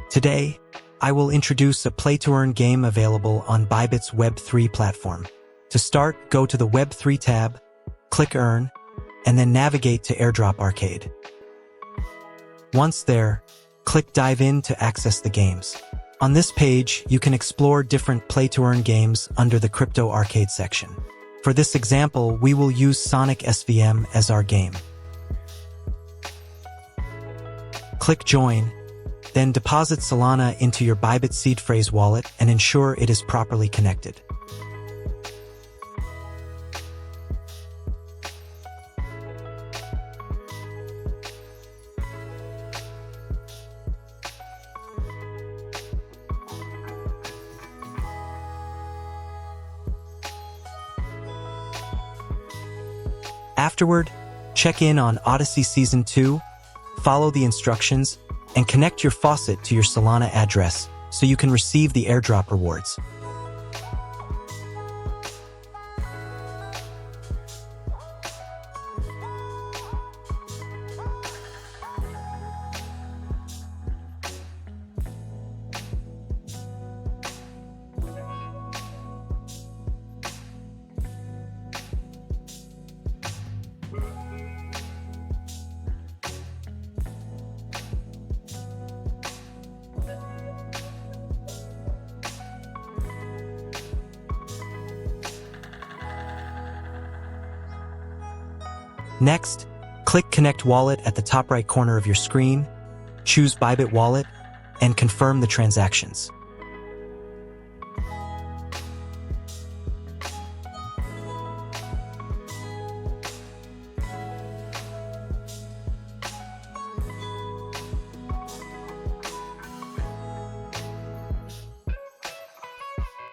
Today, I will introduce a play-to-earn game available on Bybit's Web3 platform. To start, go to the Web3 tab, click Earn, and then navigate to Airdrop Arcade. Once there, click Dive In to access the games. On this page, you can explore different play-to-earn games under the Crypto Arcade section. For this example, we will use Sonic SVM as our game. Click Join, then deposit Solana into your Bybit seed phrase wallet and ensure it is properly connected. Afterward, check in on Odyssey Season 2, follow the instructions, and connect your faucet to your Solana address so you can receive the airdrop rewards. Next, click Connect Wallet at the top right corner of your screen, choose Bybit Wallet, and confirm the transactions.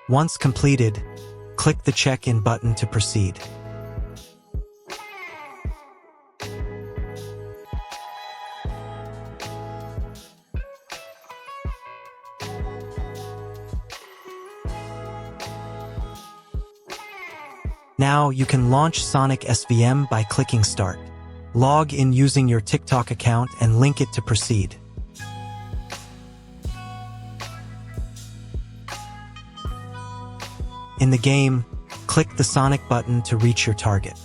Once completed, click the Check-in button to proceed. Now you can launch Sonic SVM by clicking Start. Log in using your TikTok account and link it to proceed. In the game, click the Sonic button to reach your target.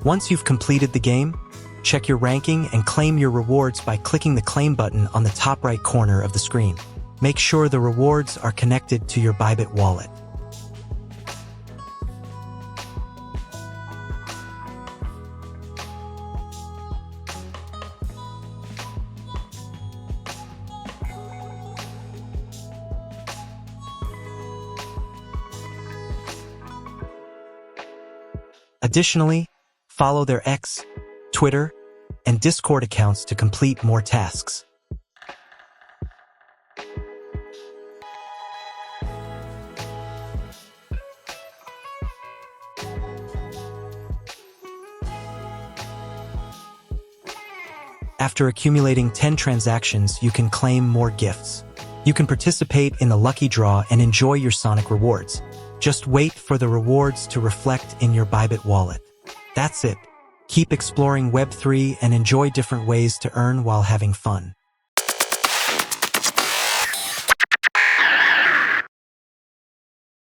Once you've completed the game, check your ranking and claim your rewards by clicking the Claim button on the top right corner of the screen. Make sure the rewards are connected to your Bybit wallet. Additionally, follow their X, Twitter, and Discord accounts to complete more tasks. After accumulating 10 transactions, you can claim more gifts. You can participate in the lucky draw and enjoy your Sonic rewards. Just wait for the rewards to reflect in your Bybit wallet. That's it. Keep exploring Web3 and enjoy different ways to earn while having fun.